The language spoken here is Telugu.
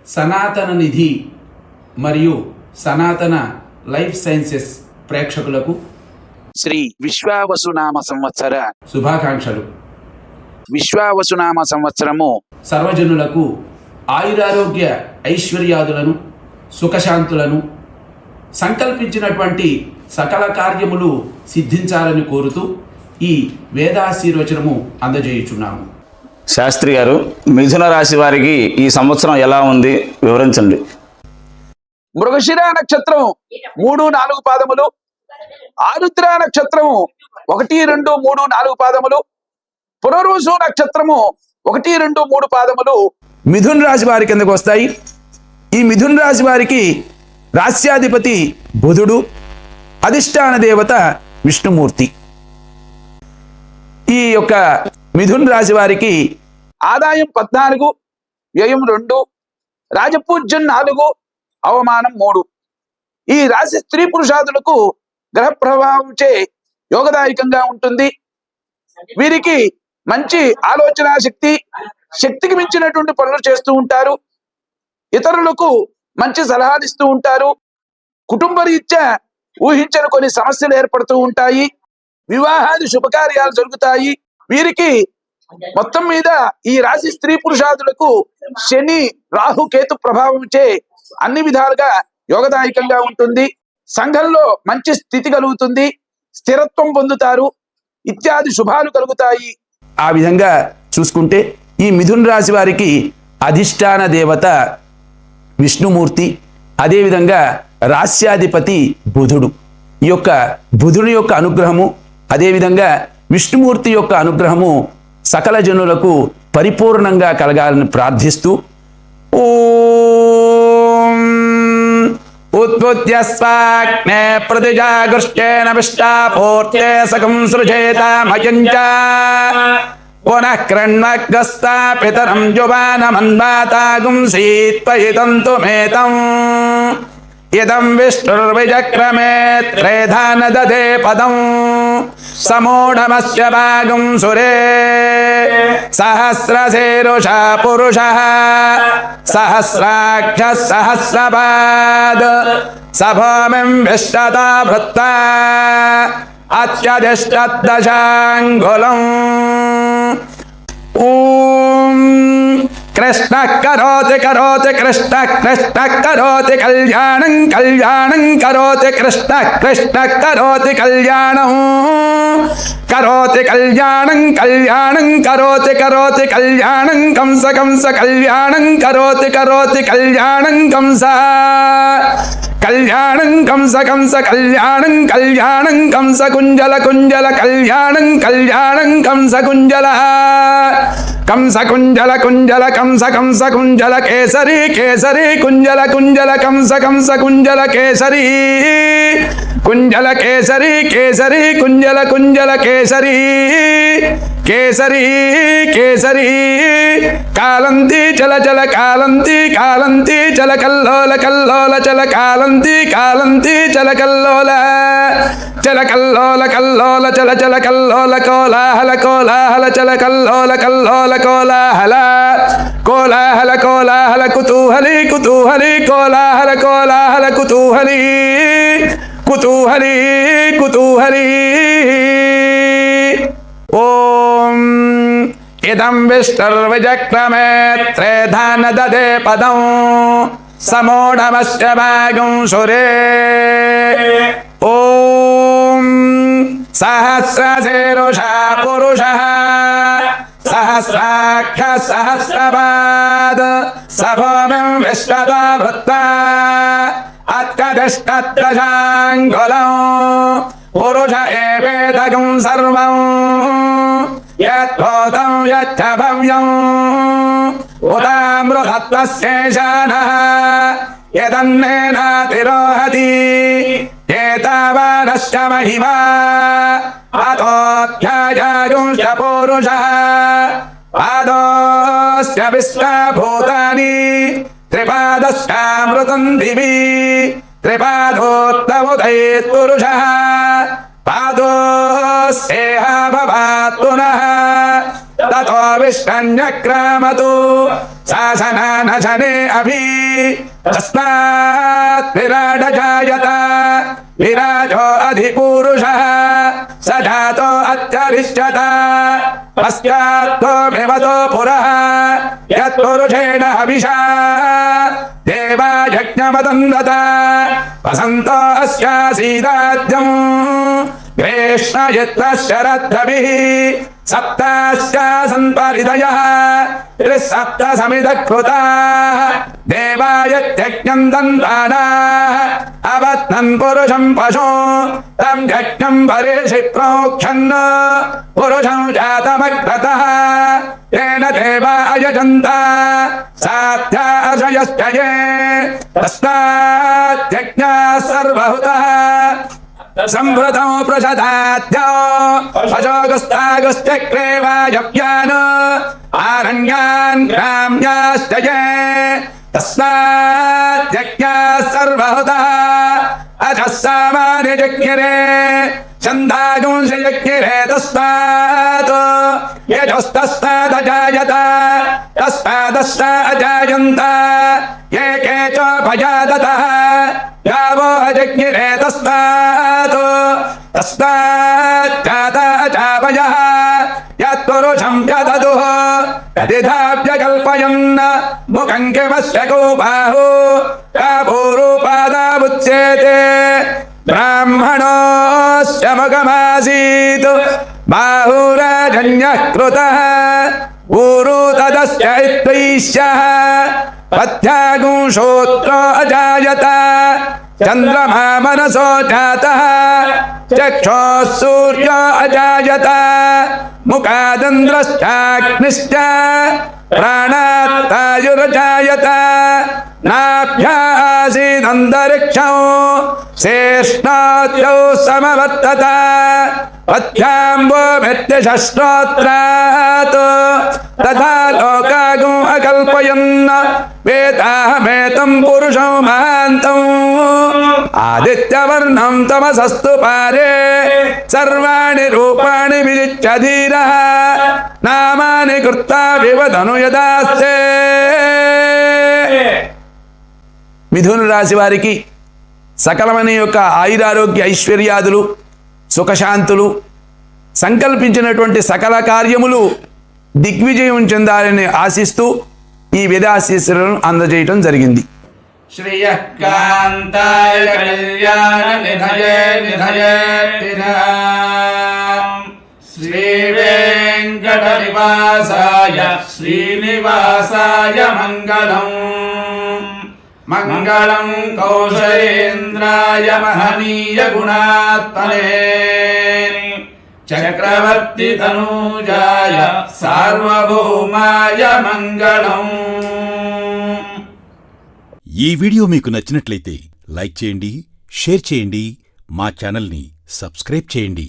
సనాతన నిధి మరియు సనాతన లైఫ్ సైన్సెస్ ప్రేక్షకులకు శ్రీ విశ్వావసునామ సంవత్సర శుభాకాంక్షలు. విశ్వావసునామ సంవత్సరము సర్వజనులకు ఆయురారోగ్య ఐశ్వర్యాదులను సుఖశాంతులను సంకల్పించినటువంటి సకల కార్యములు సిద్ధించాలని కోరుతూ ఈ వేదాశీర్వచనము అందజేయుచున్నాము. శాస్త్రి గారు, మిథున రాశి వారికి ఈ సంవత్సరం ఎలా ఉంది వివరించండి. మృగశిర నక్షత్రం 3, 4 పాదములు, ఆరుద్ర నక్షత్రము 1, 2, 3, 4 పాదములు, పునర్వసు నక్షత్రము 1, 2, 3 పాదములు మిథున రాశి వారి కిందకు వస్తాయి. ఈ మిథున రాశి వారికి రాస్యాధిపతి బుధుడు, అధిష్టాన దేవత విష్ణుమూర్తి. ఈ యొక్క మిథున రాశి వారికి ఆదాయం 14, వ్యయం 2, రాజపూజ్యం 4, అవమానం 3. ఈ రాశి స్త్రీ పురుషాదులకు గ్రహ ప్రభావంచే యోగదాయకంగా ఉంటుంది. వీరికి మంచి ఆలోచన శక్తి, శక్తికి మించినటువంటి పనులు చేస్తూ ఉంటారు. ఇతరులకు మంచి సలహాలు ఇస్తూ ఉంటారు. కుటుంబ రీత్యా ఊహించని కొన్ని సమస్యలు ఏర్పడుతూ ఉంటాయి. వివాహాది శుభకార్యాలు జరుగుతాయి. వీరికి మొత్తం మీద ఈ రాశి స్త్రీ పురుషాదులకు శని, రాహు, కేతు ప్రభావంచే అన్ని విధాలుగా యోగదాయకంగా ఉంటుంది. సంఘంలో మంచి స్థితి కలుగుతుంది, స్థిరత్వం పొందుతారు, ఇత్యాది శుభాలు కలుగుతాయి. ఆ విధంగా చూసుకుంటే ఈ మిథున రాశి వారికి అధిష్టాన దేవత విష్ణుమూర్తి, అదేవిధంగా రాస్యాధిపతి బుధుడు. ఈ యొక్క బుధుని యొక్క అనుగ్రహము, అదేవిధంగా విష్ణుమూర్తి యొక్క అనుగ్రహము సకల జనులకు పరిపూర్ణంగా కలగాలని ప్రార్థిస్తూ ఓం ఉత్పత్యస్వాగ్నే ప్రతిజాగృష్టేన విష్టాపూర్తే సకం సృజేతామయంచ పునః క్రణ్వగ్రస్తాపితరం యువానమన్వాతాగుం సీత్వయితంతుమేతం ఇదం విష్ణుర్విచక్రమే త్రేధాన దదే పదం సమూఢమస్య భాగం సురే సహస్రశీరుషా పురుషః సహస్రాక్ష సహస్రపాద్ సభూమిం విశ్వతా భృత్తా అత్యధిష్ఠదశాంగులం. ఓం కృష్ణ కరోతి కరోతి కృష్ణ కృష్ణ కరోతి కళ్యాణం కళ్యాణం కరోతి కృష్ణ కృష్ణ కరోతి కళ్యాణం కరోతి కళ్యాణం కళ్యాణం కరోతి కరోతి కళ్యాణం కంస కంస కళ్యాణం కరోతి కరోతి కళ్యాణం కంస కళ్యాణం కంస కంస కళ్యాణం కళ్యాణం కంస కుంజల కుంజల కళ్యాణం కళ్యాణం కంస కుంజల కంస కుంజల కుంజల కంస కంస కుంజల కేసరి కేసరి కుంజల కుంజల కంస కంస కుంజల కేసరి కుంజల కేసరి కేసరి కుంజల కుంజల కేసరి కేసరి కేసరి కాలంతి చల చల కాలంతి కాలంతి చల కల్లోల కల్లోల చల కాలంతి కాలంతి చల కల్లోల చల కల్లోల కల్లోల చల చల కల్లోల కోలాహల కోలాహల చల కల్లోల కల్లోల కోలాహల కోలాహల కోలాహల కుతూహలి కుతూహలి కోలాహల కోలాహల కుతూహలి కుతూహలి కుతూహలి. ఓం ఇదం విష్ణుర్విచక్రమే త్రేధాన దదే పదం సమూఢమస్య భాగం సురే. ఓం సహస్రశీరుషా పురుషః సహస్రాక్ష సహస్రపాద్ సభూమిం విశ్వతా భృత్తా అత్యధిష్ఠదశాంగులం పురుష ఏవేదకం సర్వం యద్భూతం యచ్చ భవ్యం ఉదామృతత్వస్యేషానః యదన్నేనాతిరోహతి ఏతావానశ్చ మహిమా అతోऽధ్యాయాయుంశ్చ పురుషः పాదోస్య విశ్వభూతాని త్రిపాదశ్చామృతం దివి త్రిపాదోత్తముదయేత్ పురుషः పాదోస్యేహ భవాత్ పునః తతో विष्णन्यक्रामतु शासनानशने अभि तस्मात् विराट जायत विराजो अधिपूरुषः स जातो अत्यरिष्यत पश्चात्तो मेवतो पुरः यत्पुरुषेण हविषा देवा यज्ञमदन्दत वसन्तो अस्यासीदाद्यम् ग्रेष्णयत्तशरद्भिः सप्तास्यासन् परिदयः त्रिसप्त समिदः कृताः देवायत्यज्ञम् दन्तानाः अवत्नन् पुरुषम् पशु तं यज्ञम् परेषि प्रोक्षन् पुरुषम् जातमग्रतः तेन देवा अयजन्त साध्या अर्षयश्च ये तस्माद्यज्ञाः सर्वहुतः संभृतौ प्रसदाद्यो अशोकस्तागश्चक्रे वायव्यान् आरण्यान् ग्राम्याश्च ये तस्माद्यज्ञाः सर्वहुतः अजः सामानि जज्ञिरे छन्दागुंस यज्ञिरे तस्मात् यजस्तस्मादजायत तस्मादश्च अजायन्त ये के च भजाततः यावो अजज्ञिरे तस्मात् तस्माज्जाता अजावयः यत्पुरुषं व्यददुः यदिधाव्यकल्पयन् मुखं किमस्य को बाहु कापूरुपादामुच्येते ब्राह्मणोऽस्य मुखमासीत् बाहुराजन्यः कृतः ऊरु तदस्य इत्वैष्यः पथ्यागुंशोत्रो अजायत चन्द्रमा मनसो जातः चक्षुः सूर्यो अजायत मुखादिन्द्रश्चाग्निश्च प्राणात्तायुरजायत नाभ्यासीदन्तरिक्षौ शेष्णाद्यौ समवर्तत पथ्याम्बो मित्यशस्त्रोत्रात् तथा लोकागो अकल्पयन् वेदाहमेतं पुरुषौ महान्तम् आदित्यवर्णं तमसस्तु पारे सर्वाणि रूपाणि विजित्य धीरः नामानि कृत्वा विवदनु यदास्ते। మిథున రాశి వారికి సకలమైన యొక్క ఆయురారోగ్య ఐశ్వర్యాదులు సుఖశాంతులు సంకల్పించినటువంటి సకల కార్యములు దిగ్విజయం చెందాలని ఆశిస్తూ ఈ వేదాశీస్సులను అందజేయటం జరిగింది. శ్రీయకాంతాయ కళ్యాణ నిధయే శ్రీ వెంకట నివాసాయ శ్రీనివాసాయ మంగళం మంగళం కౌశలేంద్రాయ మహనీయ గుణాత్మనే చక్రవర్తి తనూజాయ సార్వభౌమాయ మంగళం. ఈ వీడియో మీకు నచ్చినట్లయితే లైక్ చేయండి, షేర్ చేయండి, మా ఛానల్ని సబ్స్క్రైబ్ చేయండి.